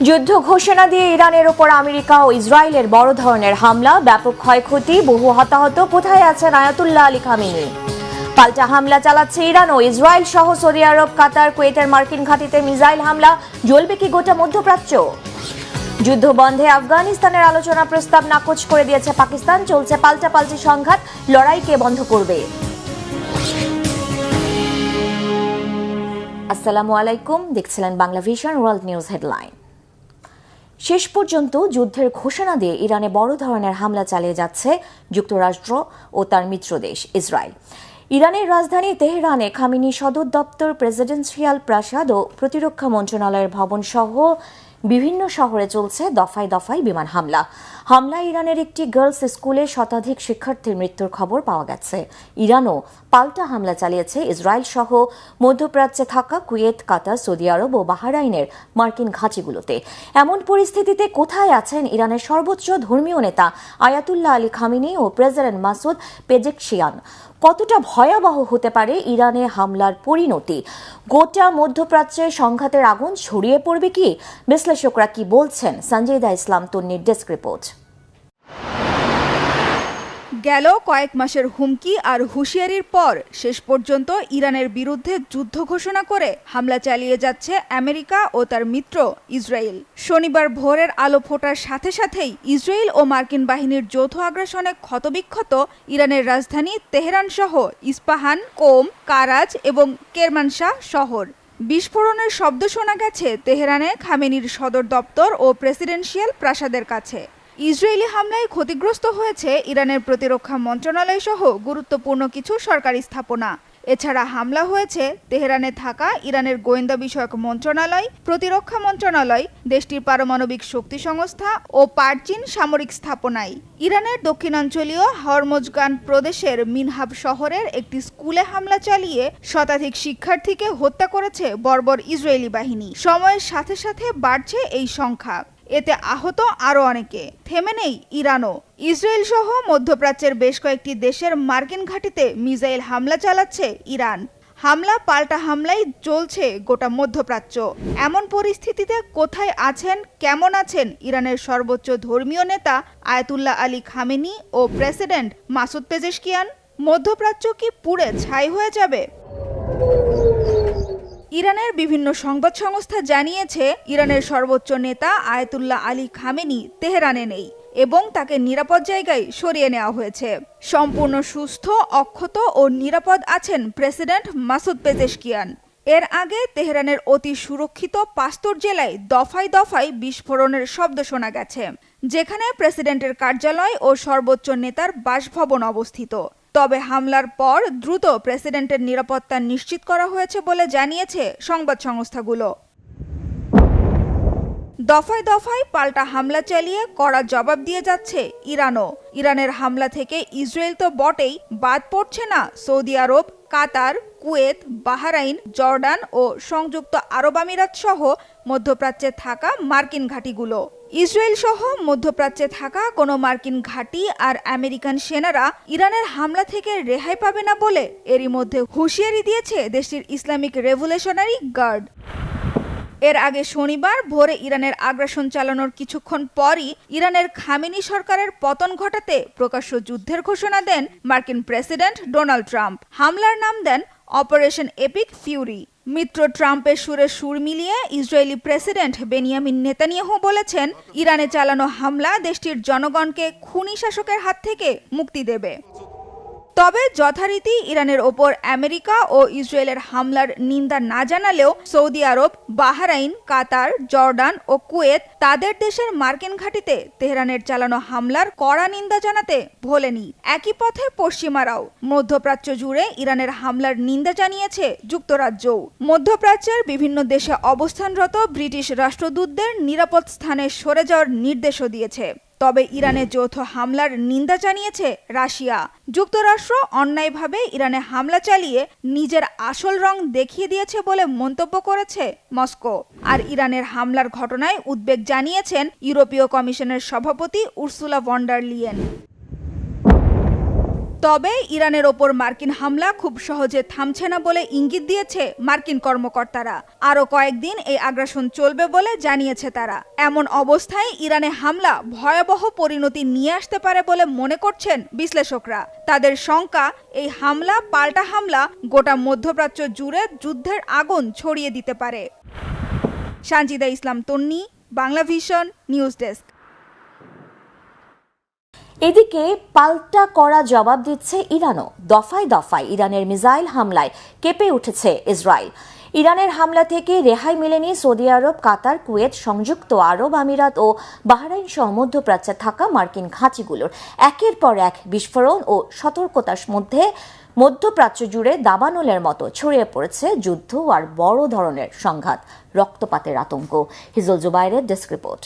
যুদ্ধ ঘোষণা দিয়ে ইরানের উপর আমেরিকা ও ইসরায়েলের বড় ধরনের হামলা, ব্যাপক ক্ষয়ক্ষতি, বহু হতাহত। কোথায় আছেন আয়াতুল্লাহ আলী খামেনি? পাল্টা হামলা চালাচ্ছে ইরান ও ইসরায়েল সহ সৌদি আরব, কাতার, কুয়েতের মার্কিন ঘাঁটিতে মিসাইল হামলা। জ্বলবে কি গোটা মধ্যপ্রাচ্য? যুদ্ধ বন্ধে আফগানিস্তানের আলোচনা প্রস্তাব নাকচ করে দিয়েছে পাকিস্তান। চলছে পাল্টাপাল্টি সংঘাত, লড়াইকে বন্ধ করবে। আসসালামু আলাইকুম, দেখছিলেন Bangla vision world news headline. শেষ পর্যন্ত যুদ্ধের ঘোষণা দিয়ে ইরানে বড় ধরনের হামলা চালিয়ে যাচ্ছে যুক্তরাষ্ট্র ও তার মিত্র দেশ ইসরায়েল। ইরানের রাজধানী তেহরানে খামেনি সদর দপ্তর, প্রেসিডেন্সিয়াল প্রাসাদ ও প্রতিরক্ষা মন্ত্রণালয়ের ভবন সহ বিভিন্ন শহরে চলছে দফায় দফায় বিমান হামলা। হামলায় ইরানের একটি গার্লস স্কুলে শতাধিক শিক্ষার্থীর মৃত্যুর খবর পাওয়া গেছে। ইরানও পাল্টা হামলা চালিয়েছে ইসরায়েল সহ মধ্যপ্রাচ্যে থাকা কুয়েত, কাতার, সৌদি আরব ও বাহরাইনের মার্কিন ঘাঁটিগুলোতে। এমন পরিস্থিতিতে কোথায় আছেন ইরানের সর্বোচ্চ ধর্মীয় নেতা আয়াতুল্লাহ আলী খামেনি ও প্রেসিডেন্ট মাসুদ পেজেশকিয়ান? কতটা ভয়াবহ হতে পারে ইরানে হামলার পরিণতি? গোটা মধ্যপ্রাচ্যে সংঘাতের আগুন ছড়িয়ে পড়বে কি? বিশ্লেষকরা কি বলছেন? সঞ্জয়দা ইসলাম তন্নির ডেস্ক রিপোর্ট। গেল কয়েক মাসের হুমকি আর হুঁশিয়ারির পর শেষ পর্যন্ত ইরানের বিরুদ্ধে যুদ্ধ ঘোষণা করে হামলা চালিয়ে যাচ্ছে আমেরিকা ও তার মিত্র ইসরায়েল। শনিবার ভোরের আলো ফোটার সাথে সাথেই ইসরায়েল ও মার্কিন বাহিনীর যৌথ আগ্রাসনে ক্ষতবিক্ষত ইরানের রাজধানী তেহরান সহ ইস্পাহান, কোম, কারাজ এবং কেরমানশাহ শহর। বিস্ফোরণের শব্দ শোনা গেছে তেহরানে খামেনির সদর দপ্তর ও প্রেসিডেন্সিয়াল প্রাসাদের কাছে। ইসরায়েলি হামলায় ক্ষতিগ্রস্ত হয়েছে ইরানের প্রতিরক্ষা মন্ত্রণালয় সহ গুরুত্বপূর্ণ কিছু সরকারি স্থাপনা। এছাড়া হামলা হয়েছে তেহরানে থাকা ইরানের গোয়েন্দা বিষয়ক মন্ত্রণালয়, প্রতিরক্ষা মন্ত্রণালয়, দেশটির পারমাণবিক শক্তি সংস্থা ও পারচিন সামরিক স্থাপনায়। ইরানের দক্ষিণাঞ্চলীয় হরমোজগান প্রদেশের মিনহাব শহরের একটি স্কুলে হামলা চালিয়ে শতাধিক শিক্ষার্থীকে হত্যা করেছে বর্বর ইসরায়েলি বাহিনী। সময়ের সাথে সাথে বাড়ছে এই সংখ্যা। এতে আহত আরও অনেকে। থেমে নেই ইরানও। ইসরায়েল সহ মধ্যপ্রাচ্যের বেশ কয়েকটি দেশের মার্কিন ঘাঁটিতে মিসাইল হামলা চালাচ্ছে ইরান। হামলা পাল্টা হামলায় চলছে গোটা মধ্যপ্রাচ্য। এমন পরিস্থিতিতে কোথায় আছেন, কেমন আছেন ইরানের সর্বোচ্চ ধর্মীয় নেতা আয়াতুল্লাহ আলী খামেনি ও প্রেসিডেন্ট মাসুদ পেজেশকিয়ান? মধ্যপ্রাচ্য কি পুড়ে ছাই হয়ে যাবে? ইরানের বিভিন্ন সংবাদ সংস্থা জানিয়েছে ইরানের সর্বোচ্চ নেতা আয়াতুল্লাহ আলী খামেনি তেহরানে নেই এবং তাকে নিরাপদ জায়গায় সরিয়ে নেওয়া হয়েছে। সম্পূর্ণ সুস্থ, অক্ষত ও নিরাপদ আছেন প্রেসিডেন্ট মাসুদ পেজেশকিয়ান। এর আগে তেহরানের অতি সুরক্ষিত পাস্তুর জেলায় দফায় দফায় বিস্ফোরণের শব্দ শোনা গেছে, যেখানে প্রেসিডেন্টের কার্যালয় ও সর্বোচ্চ নেতার বাসভবন অবস্থিত। তবে হামলার পর দ্রুত প্রেসিডেন্টের নিরাপত্তা নিশ্চিত করা হয়েছে বলে জানিয়েছে সংবাদ সংস্থাগুলো। দফায় দফায় পাল্টা হামলা চালিয়ে কড়া জবাব দিয়ে যাচ্ছে ইরানও। ইরানের হামলা থেকে ইসরায়েল তো বটেই, বাদ পড়ছে না সৌদি আরব, কাতার, কুয়েত, বাহরাইন, জর্ডান ও সংযুক্ত আরব আমিরাত সহ মধ্যপ্রাচ্যে থাকা মার্কিন ঘাঁটিগুলো। ইসরায়েল সহ মধ্যপ্রাচ্যে থাকা কোনো মার্কিন ঘাঁটি আর আমেরিকান সেনারা ইরানের হামলা থেকে রেহাই পাবে না বলে এরই মধ্যে হুঁশিয়ারি দিয়েছে দেশটির ইসলামিক রেভলিউশনারি গার্ড। এর আগে শনিবার ভোরে ইরানের আগ্রাসন চালানোর কিছুক্ষণ পরই ইরানের খামেনি সরকারের পতন ঘটাতে প্রকাশ্য যুদ্ধের ঘোষণা দেন মার্কিন প্রেসিডেন্ট ডোনাল্ড ট্রাম্প। হামলার নাম দেন অপারেশন এপিক ফিউরি। মিত্র ট্রাম্পের সুরে সুর মিলিয়ে ইসরায়েলি প্রেসিডেন্ট বেনিয়ামিন নেতানিয়াহু বলেছেন, ইরানে চালানো হামলা দেশটির জনগণকে খুনি শাসকের হাত থেকে মুক্তি দেবে। তবে যথারীতি ইরানের ওপর আমেরিকা ও ইসরায়েলের হামলার নিন্দা না জানালেও সৌদি আরব, বাহরাইন, কাতার, জর্ডান ও কুয়েত তাদের দেশের মার্কিন ঘাঁটিতে তেহরানের চালানো হামলার কড়া নিন্দা জানাতে ভোলেনি। একই পথে পশ্চিমারাও। মধ্যপ্রাচ্য জুড়ে ইরানের হামলার নিন্দা জানিয়েছে যুক্তরাজ্যও। মধ্যপ্রাচ্যের বিভিন্ন দেশে অবস্থানরত ব্রিটিশ রাষ্ট্রদূতদের নিরাপদ স্থানে সরে যাওয়ার নির্দেশও দিয়েছে। তবে ইরানে যৌথ হামলার নিন্দা জানিয়েছে রাশিয়া। যুক্তরাষ্ট্র অন্যায়ভাবে ইরানে হামলা চালিয়ে নিজের আসল রং দেখিয়ে দিয়েছে বলে মন্তব্য করেছে মস্কো। আর ইরানের হামলার ঘটনায় উদ্বেগ জানিয়েছেন ইউরোপীয় কমিশনের সভাপতি উর্সুলা ভন ডার লিয়েন। তবে ইরানের ওপর মার্কিন হামলা খুব সহজে থামছে না বলে ইঙ্গিত দিয়েছে মার্কিন কর্মকর্তারা। আরও কয়েকদিন এই আগ্রাসন চলবে বলে জানিয়েছে তারা। এমন অবস্থায় ইরানে হামলা ভয়াবহ পরিণতি নিয়ে আসতে পারে বলে মনে করছেন বিশ্লেষকরা। তাদের শঙ্কা, এই হামলা পাল্টা হামলা গোটা মধ্যপ্রাচ্য জুড়ে যুদ্ধের আগুন ছড়িয়ে দিতে পারে। সানজিদা ইসলাম তন্নি, বাংলা ভিশন, নিউজ ডেস্ক। এদিকে পাল্টা কড়া জবাব দিচ্ছে ইরানও। দফায় দফায় ইরানের মিসাইল হামলায় কেঁপে উঠেছে ইসরায়েল। ইরানের হামলা থেকে রেহাই মেলেনি সৌদি আরব, কাতার, কুয়েত, সংযুক্ত আরব আমিরাত ও বাহরাইন সহ মধ্যপ্রাচ্যে থাকা মার্কিন ঘাঁটিগুলোর একের পর এক বিস্ফোরণ ও সতর্কতার মধ্যে মধ্যপ্রাচ্য জুড়ে দাবানলের মতো ছড়িয়ে পড়েছে যুদ্ধ আর বড় ধরনের সংঘাত, রক্তপাতের আতঙ্ক। হিজল জুবাইরের ডেস্ক রিপোর্ট।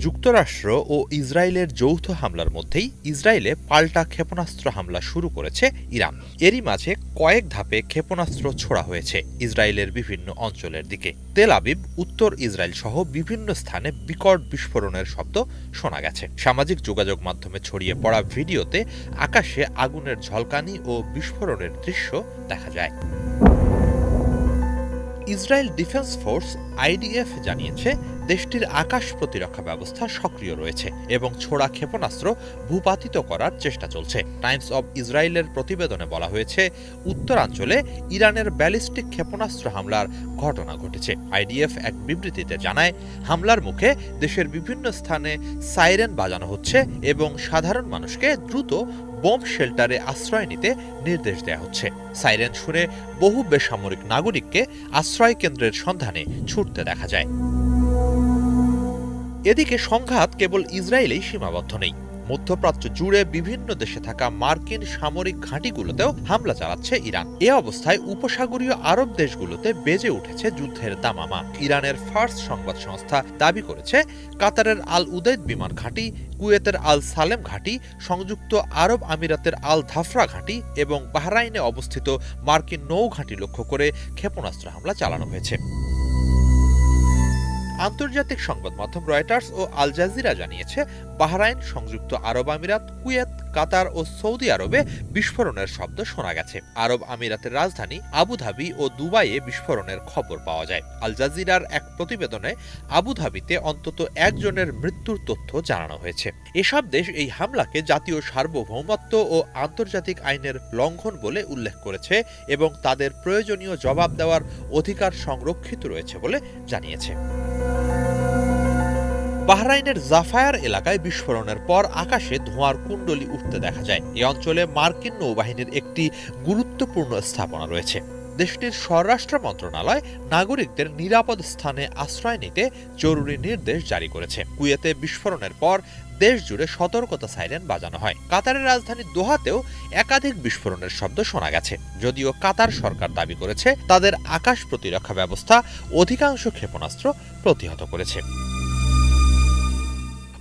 যুক্তরাষ্ট্র ও ইসরায়েলের যৌথ হামলার মধ্যেই ইসরায়েলে পাল্টা ক্ষেপণাস্ত্র হামলা শুরু করেছে ইরান। এরই মাঝে কয়েক ধাপে ক্ষেপণাস্ত্র ছোড়া হয়েছে ইসরায়েলের বিভিন্ন অঞ্চলের দিকে। তেল আবিব, উত্তর ইসরায়েল সহ বিভিন্ন স্থানে বিকট বিস্ফোরণের শব্দ শোনা গেছে। সামাজিক যোগাযোগ মাধ্যমে ছড়িয়ে পড়া ভিডিওতে আকাশে আগুনের ঝলকানি ও বিস্ফোরণের দৃশ্য দেখা যায়। ইসরায়েল ডিফেন্স ফোর্স আইডিএফ জানিয়েছে দেশটির আকাশ প্রতিরক্ষা ব্যবস্থা সক্রিয় রয়েছে এবং ছোড়া ক্ষেপণাস্ত্র ভূপাতিত করার চেষ্টা চলছে। টাইমস অব ইসরায়েলের প্রতিবেদনে বলা হয়েছে, উত্তরাঞ্চলে ইরানের ব্যালিস্টিক ক্ষেপণাস্ত্র হামলার ঘটনা ঘটেছে। আইডিএফ এক বিবৃতিতে জানায়, হামলার মুখে দেশের বিভিন্ন স্থানে সাইরেন বাজানো হচ্ছে এবং সাধারণ মানুষকে দ্রুত বোম শেল্টারে আশ্রয় নিতে নির্দেশ দেওয়া হচ্ছে। সাইরেন শুনে বহু বেসামরিক নাগরিককে আশ্রয় কেন্দ্রের সন্ধানে ছুটতে দেখা যায়। এদিকে সংঘাত কেবল ইসরায়েলেই সীমাবদ্ধ নেই। মধ্যপ্রাচ্য জুড়ে বিভিন্ন দেশে থাকা মার্কিন সামরিক ঘাঁটিগুলোতেও হামলা চালাচ্ছে ইরান। এ অবস্থায় উপসাগরীয় আরব দেশগুলোতে বেজে উঠেছে যুদ্ধের দামামা। ইরানের ফার্স সংবাদ সংস্থা দাবি করেছে, কাতারের আল উদেদ বিমান ঘাঁটি, কুয়েতের আল সালেম ঘাঁটি, সংযুক্ত আরব আমিরাতের আল ধাফরা ঘাঁটি এবং বাহরাইনে অবস্থিত মার্কিন নৌ ঘাঁটি লক্ষ্য করে ক্ষেপণাস্ত্র হামলা চালানো হয়েছে। আন্তর্জাতিক সংবাদ মাধ্যম রয়টার্স ও আল জাজিরা জানিয়েছে, বাহরাইন, সংযুক্ত আরব আমিরাত, কুয়েত, কাতার ও সৌদি আরবে বিস্ফোরণের শব্দ শোনা গেছে। আরব আমিরাতের রাজধানী আবুধাবি ও দুবাইয়ে বিস্ফোরণের খবর পাওয়া যায়। আল জাজিরার এক প্রতিবেদনে আবুধাবিতে অন্তত একজনের মৃত্যুর তথ্য জানানো হয়েছে। এসব দেশ এই হামলাকে জাতীয় সার্বভৌমত্ব ও আন্তর্জাতিক আইনের লঙ্ঘন বলে উল্লেখ করেছে এবং তাদের প্রয়োজনীয় জবাব দেওয়ার অধিকার সংরক্ষিত রয়েছে বলে জানিয়েছে। বাহরাইনের জাফায়ার এলাকায় বিস্ফোরণের পর আকাশে ধোঁয়ার কুণ্ডলী উঠতে দেখা যায়। এ অঞ্চলে মার্কিন নৌবাহিনীর একটি গুরুত্বপূর্ণ স্থাপনা রয়েছে। দেশটির স্বরাষ্ট্র মন্ত্রণালয় নাগরিকদের নিরাপদ স্থানে আশ্রয় নিতে জরুরি নির্দেশ জারি করেছে। কুয়েতে বিস্ফোরণের পর দেশ জুড়ে সতর্কতা সাইরেন বাজানো হয়। কাতারের রাজধানী দোহাতেও একাধিক বিস্ফোরণের শব্দ শোনা গেছে। যদিও কাতার সরকার দাবি করেছে, তাদের আকাশ প্রতিরক্ষা ব্যবস্থা অধিকাংশ ক্ষেপণাস্ত্র প্রতিহত করেছে।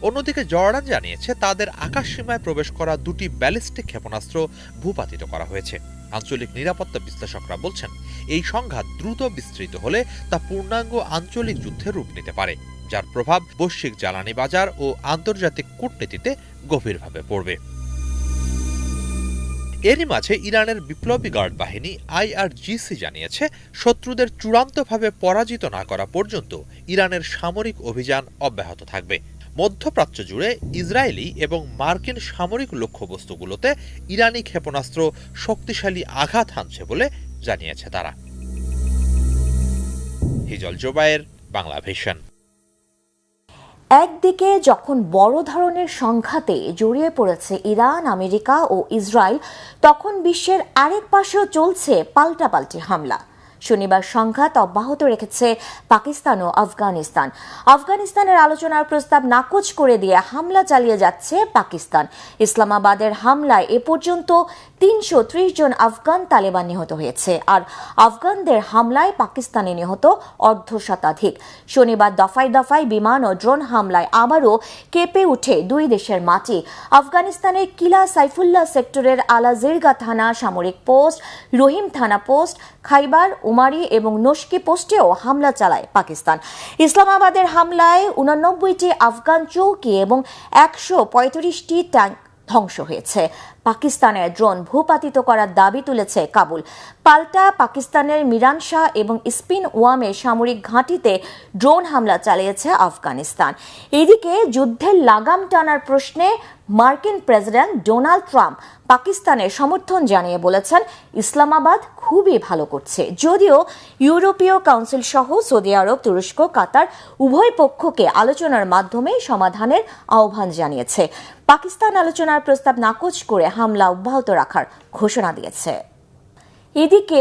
অন্যদিকে জর্ডান জানিয়েছে, তাদের আকাশ সীমায় প্রবেশ করা দুটি ব্যালিস্টিক ক্ষেপণাস্ত্র ভূপাতিত করা হয়েছে। আঞ্চলিক নিরাপত্তা বিশ্লেষকরা বলছেন, এই সংঘাত দ্রুত বিস্তৃত হলে তা পূর্ণাঙ্গ আঞ্চলিক যুদ্ধে রূপ নিতে পারে, যার প্রভাব বৈশ্বিক জ্বালানি বাজার ও আন্তর্জাতিক কূটনীতিতে গভীরভাবে পড়বে। এরই মাঝে ইরানের বিপ্লবী গার্ড বাহিনী আইআরজিসি জানিয়েছে, শত্রুদের চূড়ান্তভাবে পরাজিত না করা পর্যন্ত ইরানের সামরিক অভিযান অব্যাহত থাকবে। মধ্যপ্রাচ্য জুড়ে ইসরায়েলি এবং মার্কিন সামরিক লক্ষ্যবস্তুগুলোতে ইরানি ক্ষেপণাস্ত্র শক্তিশালী আঘাত হানছে বলে জানিয়েছে তারা। হিজল জুবায়ের, বাংলা ভিশন। একদিকে যখন বড় ধরনের সংঘাতে জড়িয়ে পড়েছে ইরান, আমেরিকা ও ইসরায়েল, তখন বিশ্বের আরেক পাশেও চলছে পাল্টাপাল্টি হামলা। শনিবার সংঘাত অব্যাহত রেখেছে পাকিস্তান ও আফগানিস্তান। আফগানিস্তানের আলোচনার প্রস্তাব নাকচ করে দিয়ে হামলা চালিয়ে যাচ্ছে পাকিস্তান। ইসলামাবাদের হামলায় এ পর্যন্ত ৩৩০ জন আফগান তালেবান নিহত হয়েছে, আর আফগানদের হামলায় পাকিস্তানে নিহত অর্ধশতাধিক। শনিবার দফায় দফায় বিমান ও ড্রোন হামলায় আবারও কেঁপে উঠে দুই দেশের মাটি। আফগানিস্তানের কিলা সাইফুল্লাহ সেক্টরের আলাজিরগা থানা সামরিক পোস্ট, রহিম থানা পোস্ট, খাইবার, উমারি এবং নস্কি পোস্টেও হামলা চালায় পাকিস্তান। ইসলামাবাদের হামলায় 89টি আফগান চৌকি এবং 135টি ট্যাঙ্ক ধ্বংস হয়েছে। পাকিস্তানের ড্রোন ভূপাতিত করার দাবি তুলেছে কাবুল। পাল্টা পাকিস্তানের মিরান শাহ এবং স্পিন ওয়ামে সামরিক ঘাঁটিতে ড্রোন হামলা চালিয়েছে আফগানিস্তান। এদিকে যুদ্ধের লাগাম টানার প্রশ্নে মার্কিন প্রেসিডেন্ট ডোনাল্ড ট্রাম্প পাকিস্তানের সমর্থন জানিয়ে বলেছেন, ইসলামাবাদ খুবই ভালো করছে। যদিও ইউরোপীয় কাউন্সিল সহ সৌদি আরব, তুরস্ক, কাতার উভয় পক্ষকে আলোচনার মাধ্যমে সমাধানের আহ্বান জানিয়েছে। পাকিস্তান আলোচনার প্রস্তাব নাকচ করে হামলা অব্যাহত রাখার ঘোষণা দিয়েছে। এদিকে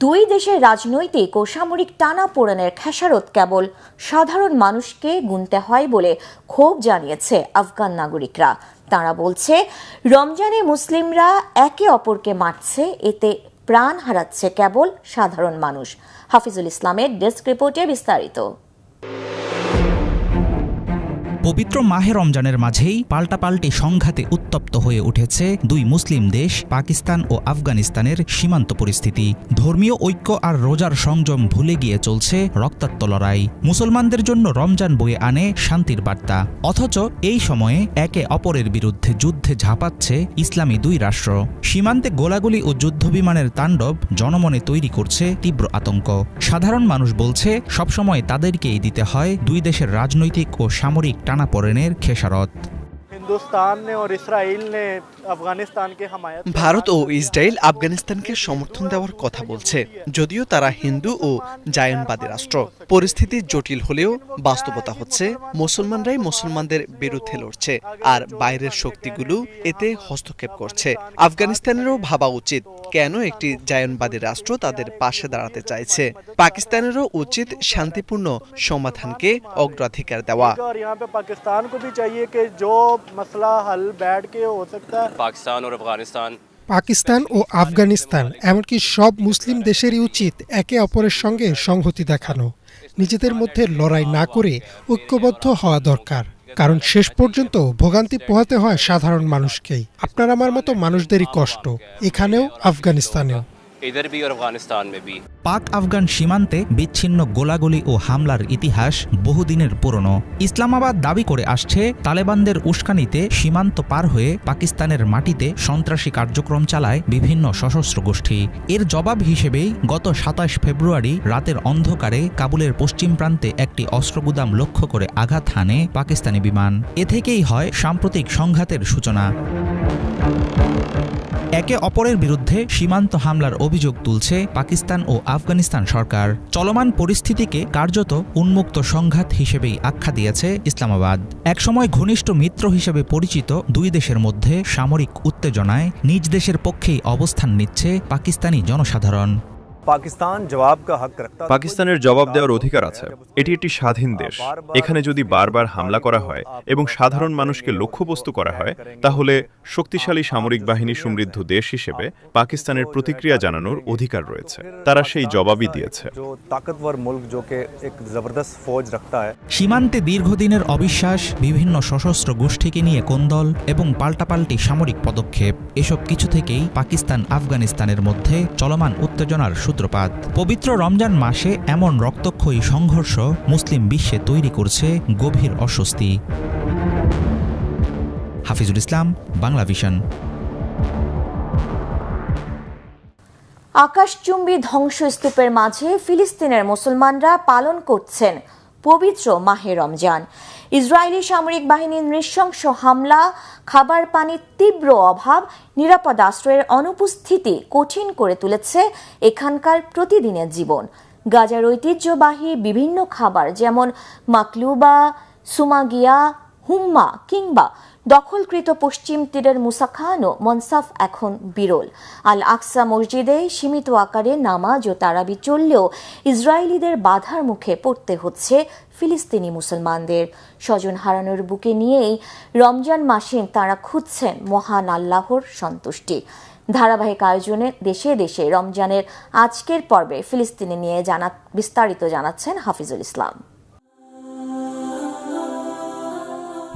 দুই দেশের রাজনৈতিক ও সামরিক টানাপোড়েনের খেসারত কেবল সাধারণ মানুষকে গুনতে হয় বলে ক্ষোভ জানিয়েছে আফগান নাগরিকরা। তারা বলছে, রমজানে মুসলিমরা একে অপরকে মারছে, এতে প্রাণ হারাচ্ছে কেবল সাধারণ মানুষ। হাফিজুল ইসলামের ডেস্ক রিপোর্টে বিস্তারিত। পবিত্র মাহে রমজানের মাঝেই পাল্টাপাল্টি সংঘাতে উত্তপ্ত হয়ে উঠেছে দুই মুসলিম দেশ পাকিস্তান ও আফগানিস্তানের সীমান্ত পরিস্থিতি। ধর্মীয় ঐক্য আর রোজার সংযম ভুলে গিয়ে চলছে রক্তাক্ত লড়াই। মুসলমানদের জন্য রমজান বয়ে আনে শান্তির বার্তা, অথচ এই সময়ে একে অপরের বিরুদ্ধে যুদ্ধে ঝাঁপাচ্ছে ইসলামী দুই রাষ্ট্র। সীমান্তে গোলাগুলি ও যুদ্ধবিমানের তাণ্ডব জনমনে তৈরি করছে তীব্র আতঙ্ক। সাধারণ মানুষ বলছে, সবসময় তাদেরকেই দিতে হয় দুই দেশের রাজনৈতিক ও সামরিক টানাপোড়েনের খেসারত। ভারত ও ইসরায়েল আফগানিস্তানকে সমর্থন দেওয়ার কথা বলছে, যদিও তারা হিন্দু ও জায়নবাদী রাষ্ট্র। পরিস্থিতি জটিল হলেও বাস্তবতা হচ্ছে মুসলমানরাই মুসলমানদের বিরুদ্ধে লড়ছে, আর বাইরের শক্তিগুলো এতে হস্তক্ষেপ করছে। আফগানিস্তানেরও ভাবা উচিত কেন একটি জায়নবাদী রাষ্ট্র তাদের পাশে দাঁড়াতে চাইছে। পাকিস্তানেরও উচিত শান্তিপূর্ণ সমাধানকে অগ্রাধিকার দেওয়া। পাকিস্তান ও আফগানিস্তান এমনকি সব মুসলিম দেশেরই উচিত একে অপরের সঙ্গে সংহতি দেখানো। নিজেদের মধ্যে লড়াই না করে ঐক্যবদ্ধ হওয়া দরকার, কারণ শেষ পর্যন্ত ভোগান্তি পোহাতে হয় সাধারণ মানুষকেই। আপনার আমার মতো মানুষদেরই কষ্ট, এখানেও আফগানিস্তানেও। পাক আফগান সীমান্তে বিচ্ছিন্ন গোলাগুলি ও হামলার ইতিহাস বহুদিনের পুরনো। ইসলামাবাদ দাবি করে আসছে, তালেবানদের উস্কানিতে সীমান্ত পার হয়ে পাকিস্তানের মাটিতে সন্ত্রাসী কার্যক্রম চালায় বিভিন্ন সশস্ত্র গোষ্ঠী। এর জবাব হিসেবেই গত ২৭ ফেব্রুয়ারি রাতের অন্ধকারে কাবুলের পশ্চিম প্রান্তে একটি অস্ত্রগুদাম লক্ষ্য করে আঘাত হানে পাকিস্তানি বিমান। এ থেকেই হয় সাম্প্রতিক সংঘাতের সূচনা। একে অপরের বিরুদ্ধে সীমান্ত হামলার অভিযোগ তুলছে পাকিস্তান ও আফগানিস্তান সরকার। চলমান পরিস্থিতিকে কার্যত উন্মুক্ত সংঘাত হিসেবেই আখ্যা দিয়েছে ইসলামাবাদ। একসময় ঘনিষ্ঠ মিত্র হিসেবে পরিচিত দুই দেশের মধ্যে সামরিক উত্তেজনায় নিজ দেশের পক্ষেই অবস্থান নিচ্ছে পাকিস্তানি জনসাধারণ। পাকিস্তানের জবাব দেওয়ার অধিকার আছে। এটি একটি স্বাধীন দেশ। এখানে যদি বারবার হামলা করা হয় এবং সাধারণ মানুষকে লক্ষ্যবস্তু করা হয়, তাহলে শক্তিশালী সামরিক বাহিনী সমৃদ্ধ দেশ হিসেবে পাকিস্তানের প্রতিক্রিয়া জানানোর অধিকার রয়েছে। তারা সেই জবাবই দিয়েছে। সীমান্তে দীর্ঘদিনের অবিশ্বাস, বিভিন্ন সশস্ত্র গোষ্ঠীকে নিয়ে কোন্দল এবং পাল্টাপাল্টি সামরিক পদক্ষেপ, এসব কিছু থেকেই পাকিস্তান আফগানিস্তানের মধ্যে চলমান উত্তেজনার সূত্রপাত। পবিত্র রমজান মাসে এমন রক্তক্ষয়ী সংঘর্ষ মুসলিম বিশ্বে তৈরি করছে গভীর অস্বস্তি। হাফিজুল ইসলাম, বাংলাভিশন। আকাশচুম্বী ধ্বংসস্তূপের মাঝে ফিলিস্তিনের মুসলমানরা পালন করছেন পবিত্র মাহে রমজান। ইসরায়েলি সামরিক বাহিনীর নৃশংস হামলা, খাবার পানির তীব্র অভাব, নিরাপদ আশ্রয়ের অনুপস্থিতি কঠিন করে তুলেছে এখানকার প্রতিদিনের জীবন। গাজার ঐতিহ্যবাহী বিভিন্ন খাবার যেমন মাকলুবা, সুমাগিয়া, হুম্মা কিংবা দখলকৃত পশ্চিম তীরের মুসাখান ও মনসাফ এখন বিরল। আল আকসা মসজিদে সীমিত আকারে নামাজ ও তারাবি চললেও ইসরায়েলিদের বাধার মুখে পড়তে হচ্ছে ফিলিস্তিনি মুসলমানদের। স্বজন হারানোর বুকে নিয়েই রমজান মাসে তারা খুঁজছেন মহান আল্লাহর সন্তুষ্টি। ধারাবাহিক আয়োজনে দেশে দেশে রমজানের আজকের পর্বে ফিলিস্তিনি নিয়ে বিস্তারিত জানাচ্ছেন হাফিজুল ইসলাম।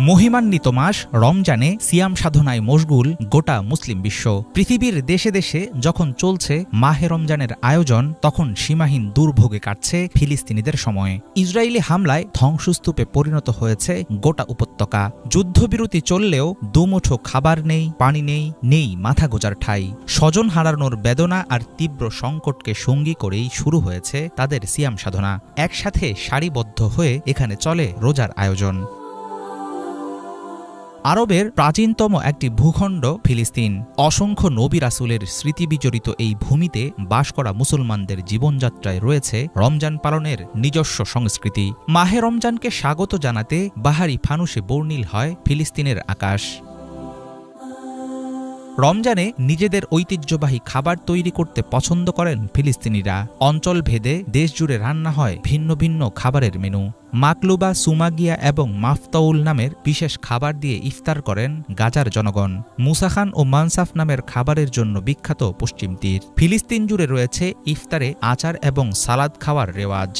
মহিমান্বিত মাস রমজানে সিয়াম সাধনায় মশগুল গোটা মুসলিম বিশ্ব। পৃথিবীর দেশে দেশে যখন চলছে মাহে রমজানের আয়োজন, তখন সীমাহীন দুর্ভোগে কাটছে ফিলিস্তিনিদের সময়। ইসরায়েলি হামলায় ধ্বংসস্তূপে পরিণত হয়েছে গোটা উপত্যকা। যুদ্ধবিরতি চললেও দুমুঠো খাবার নেই, পানি নেই, নেই মাথা গোজার ঠাঁই। স্বজন হারানোর বেদনা আর তীব্র সংকটকে সঙ্গী করেই শুরু হয়েছে তাদের সিয়াম সাধনা। একসাথে সারিবদ্ধ হয়ে এখানে চলে রোজার আয়োজন। আরবের প্রাচীনতম একটি ভূখণ্ড ফিলিস্তিন। অসংখ্য নবী রাসূলের স্মৃতিবিজড়িত এই ভূমিতে বাস করা মুসলমানদের জীবনযাত্রায় রয়েছে রমজান পালনের নিজস্ব সংস্কৃতি। মাহে রমজানকে স্বাগত জানাতে বাহারি ফানুসে বর্ণিল হয় ফিলিস্তিনের আকাশ। রমজানে নিজেদের ঐতিহ্যবাহী খাবার তৈরি করতে পছন্দ করেন ফিলিস্তিনিরা। অঞ্চল ভেদে দেশজুড়ে রান্না হয় ভিন্ন ভিন্ন খাবারের মেনু। মাকলুবা, সুমাগিয়া এবং মাফতাউল নামের বিশেষ খাবার দিয়ে ইফতার করেন গাজার জনগণ। মুসাখান ও মানসাফ নামের খাবারের জন্য বিখ্যাত পশ্চিম তীর। ফিলিস্তিন জুড়ে রয়েছে ইফতারে আচার এবং সালাদ খাওয়ার রেওয়াজ।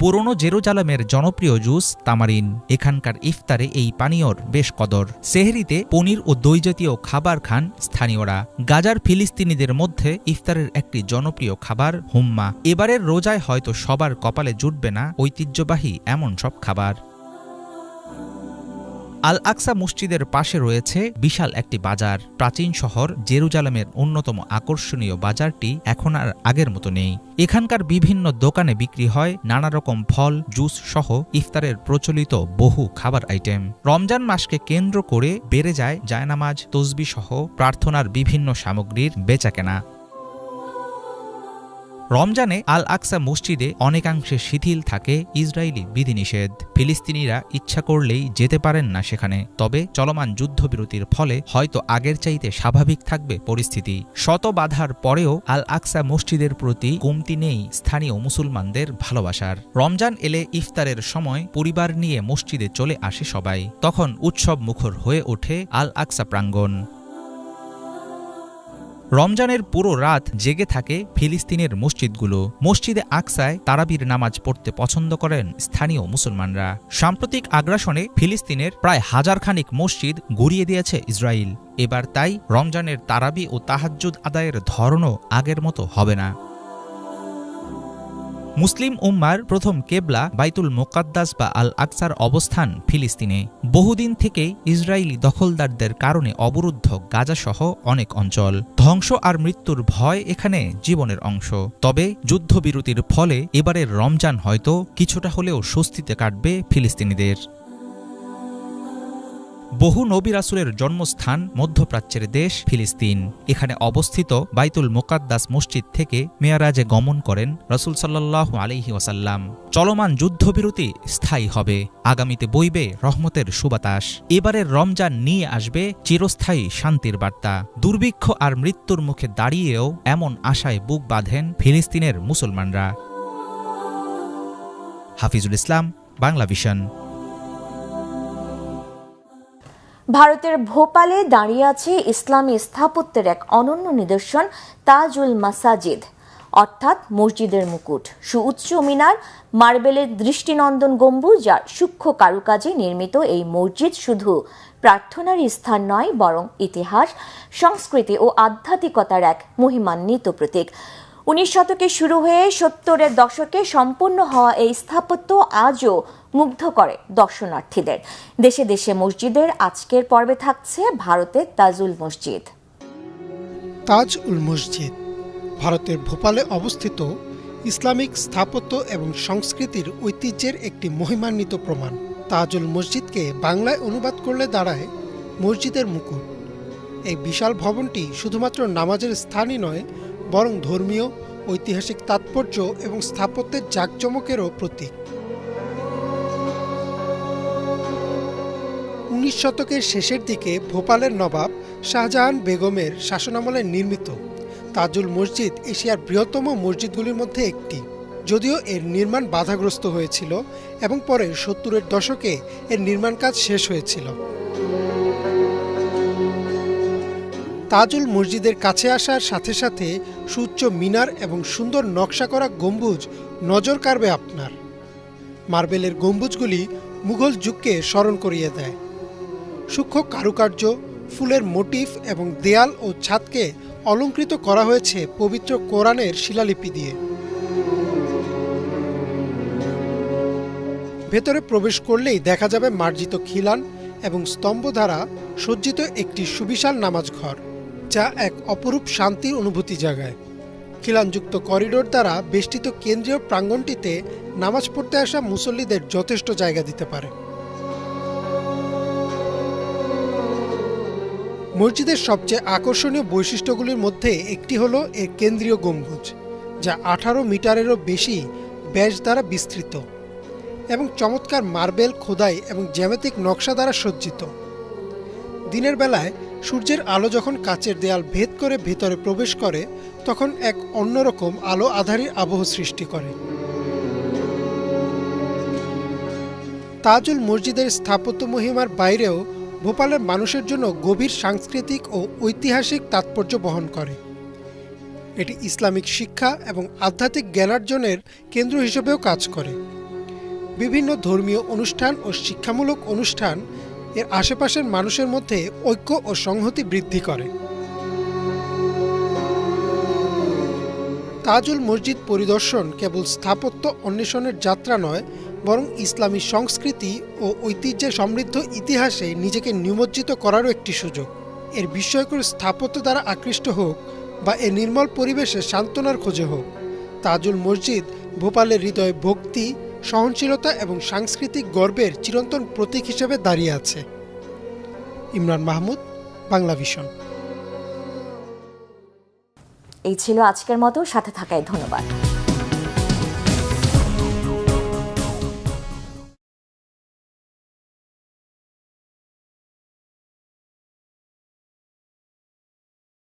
পুরনো জেরুজালেমের জনপ্রিয় জুস তামারিন। এখানকার ইফতারে এই পানীয়র বেশ কদর। সেহরিতে পনির ও দই জাতীয় খাবার খান স্থানীয়রা। গাজার ফিলিস্তিনিদের মধ্যে ইফতারের একটি জনপ্রিয় খাবার হুম্মা। এবারের রোজায় হয়তো সবার কপালে জুটবে না ঐতিহ্যবাহী এমন সব খাবার। আল আকসা মসজিদের পাশে রয়েছে বিশাল একটি বাজার। প্রাচীন শহর জেরুজালেমের অন্যতম আকর্ষণীয় বাজারটি এখন আর আগের মতো নেই। এখানকার বিভিন্ন দোকানে বিক্রি হয় নানা রকম ফল, জুস সহ ইফতারের প্রচলিত বহু খাবার আইটেম। রমজান মাসকে কেন্দ্র করে বেড়ে যায় জায়নামাজ, তসবিহ সহ প্রার্থনার বিভিন্ন সামগ্রীর বেচাকেনা। রমজানে আল আকসা মসজিদে অনেকাংশে শিথিল থাকে ইসরায়েলি বিধিনিষেধ। ফিলিস্তিনিরা ইচ্ছা করলেই যেতে পারেন না সেখানে। তবে চলমান যুদ্ধবিরতির ফলে হয়তো আগের চাইতে স্বাভাবিক থাকবে পরিস্থিতি। শত বাধার পরেও আল আকসা মসজিদের প্রতি কমতি নেই স্থানীয় মুসলমানদের ভালোবাসার। রমজান এলে ইফতারের সময় পরিবার নিয়ে মসজিদে চলে আসে সবাই। তখন উৎসব মুখর হয়ে ওঠে আল আকসা প্রাঙ্গণ। রমজানের পুরো রাত জেগে থাকে ফিলিস্তিনের মসজিদগুলো। মসজিদে আকসায় তারাবির নামাজ পড়তে পছন্দ করেন স্থানীয় মুসলমানরা। সাম্প্রতিক আগ্রাসনে ফিলিস্তিনের প্রায় 1000 খানিক মসজিদ গুঁড়িয়ে দিয়েছে ইসরায়েল। এবার তাই রমজানের তারাবি ও তাহাজ্জুদ আদায়ের ধরনও আগের মতো হবে না। মুসলিম উম্মার প্রথম কেবলা বাইতুল মুকাদ্দাস বা আল আকসার অবস্থান ফিলিস্তিনে। বহুদিন থেকেই ইসরায়েলি দখলদারদের কারণে অবরুদ্ধ গাজাসহ অনেক অঞ্চল। ধ্বংস আর মৃত্যুর ভয় এখানে জীবনের অংশ। তবে যুদ্ধবিরতির ফলে এবারের রমজান হয়তো কিছুটা হলেও স্বস্তিতে কাটবে ফিলিস্তিনিদের। বহু নবী রাসূলের জন্মস্থান মধ্যপ্রাচ্যের দেশ ফিলিস্তিন। এখানে অবস্থিত বাইতুল মুকাদ্দাস মসজিদ থেকে মেয়ারাজে গমন করেন রাসূল সাল্লাল্লাহু আলাইহি ওয়াসাল্লাম। চলমান যুদ্ধবিরতি স্থায়ী হবে। আগামীতে বইবে রহমতের সুবাতাস। এবারের রমজান নিয়ে আসবে চিরস্থায়ী শান্তির বার্তা। দুর্ভিক্ষ আর মৃত্যুর মুখে দাঁড়িয়েও এমন আশায় বুক বাঁধেন ফিলিস্তিনের মুসলমানরা। হাফিজুল ইসলাম, বাংলা ভিশন। ভারতের ভোপালে দাঁড়িয়ে আছে ইসলামী স্থাপত্যের এক অনন্য নিদর্শন তাজুল মাসাজিদ, অর্থাৎ মসজিদের মুকুট। সুউচ্চ মিনার, মার্বেলের দৃষ্টিনন্দন গম্বুজ আর সূক্ষ্ম কারুকাজে নির্মিত এই মসজিদ শুধু প্রার্থনার স্থান নয়, বরং ইতিহাস, সংস্কৃতি ও আধ্যাত্মিকতার এক মহিমান্বিত প্রতীক। 19 শতকে শুরু হয়ে 70-এর দশকে সম্পূর্ণ হওয়া এই স্থাপত্য আজও মুগ্ধ করে দর্শনার্থীদের। দেশে দেশে মসজিদের আজকের পর্বে থাকছে ভারতের তাজুল মসজিদ। তাজ উল মসজিদ ভারতের ভোপালে অবস্থিত ইসলামিক স্থাপত্য এবং সংস্কৃতির ঐতিহ্যের একটি মহিমান্বিত প্রমাণ। তাজুল মসজিদকে বাংলায় অনুবাদ করলে দাঁড়ায় মসজিদের মুকুট। এই বিশাল ভবনটি শুধুমাত্র নামাজের স্থানই নয়, বরং ধর্মীয়, ঐতিহাসিক তাৎপর্য এবং স্থাপত্যের জাঁকজমকেরও প্রতীক। 19 শতকের শেষের দিকে ভোপালের নবাব শাহজাহান বেগমের শাসনামলে নির্মিত তাজুল মসজিদ এশিয়ার বৃহত্তম মসজিদগুলির মধ্যে একটি। যদিও এর নির্মাণ বাধাগ্রস্ত হয়েছিল এবং পরে 70-এর দশকে এর নির্মাণ কাজ শেষ হয়েছিল। তাজুল মসজিদের কাছে আসার সাথে সাথে সুউচ্চ মিনার এবং সুন্দর নকশা করা গম্বুজ নজর কাড়বে আপনার। মার্বেলের গম্বুজগুলি মুঘল যুগকে স্মরণ করিয়ে দেয়। সূক্ষ্ম কারুকার্য, ফুলের মোটিফ এবং দেয়াল ও ছাদকে অলংকৃত করা হয়েছে পবিত্র কোরআনের শিলালিপি দিয়ে। ভেতরে প্রবেশ করলেই দেখা যাবে মার্জিত খিলান এবং স্তম্ভ দ্বারা সজ্জিত একটি সুবিশাল নামাজ ঘর, যা এক অপরূপ শান্তির অনুভূতি জাগায়। খিলানযুক্ত করিডোর দ্বারা বেষ্টিত কেন্দ্রীয় প্রাঙ্গণটিতে নামাজ পড়তে আসা মুসল্লিদের যথেষ্ট জায়গা দিতে পারে। মসজিদের সবচেয়ে আকর্ষণীয় বৈশিষ্ট্যগুলির মধ্যে একটি হলো এর কেন্দ্রীয় গম্বুজ, যা 18 মিটারেরও বেশি ব্যাস দ্বারা বিস্তৃত এবং চমৎকার মার্বেল খোদাই এবং জ্যামিতিক নকশা দ্বারা সজ্জিত। দিনের বেলায় সূর্যের আলো যখন কাচের দেয়াল ভেদ করে ভেতরে প্রবেশ করে, তখন এক অন্যরকম আলো আঁধারির আবহ সৃষ্টি করে। তাজুল মসজিদের স্থাপত্য মহিমার বাইরেও ভোপালের মানুষের জন্য গভীর সাংস্কৃতিক ও ঐতিহাসিক তাৎপর্য বহন করে। এটি ইসলামিক শিক্ষা এবং আধ্যাত্মিক জ্ঞানার্জনের কেন্দ্র হিসেবেও কাজ করে। বিভিন্ন ধর্মীয় অনুষ্ঠান ও শিক্ষামূলক অনুষ্ঠান এর আশেপাশের মানুষের মধ্যে ঐক্য ও সংহতি বৃদ্ধি করে। তাজুল মসজিদ পরিদর্শন কেবল স্থাপত্য অন্বেষণের যাত্রা নয়, বরং ইসলামী সংস্কৃতি ও ঐতিহ্যে সমৃদ্ধ ইতিহাসে নিজেকে নিমজ্জিত করারও একটি সুযোগ। এর বিস্ময়কর স্থাপত্য দ্বারা আকৃষ্ট হোক বা এর নির্মল পরিবেশে সান্ত্বনার খোঁজে হোক, তাজুল মসজিদ ভোপালের হৃদয়ে ভক্তি, সহনশীলতা এবং সাংস্কৃতিক গর্বের চিরন্তন প্রতীক হিসেবে দাঁড়িয়ে আছে। ইমরান মাহমুদ, বাংলা ভিশন। এই ছিল আজকের মতো, সাথে থাকায় ধন্যবাদ।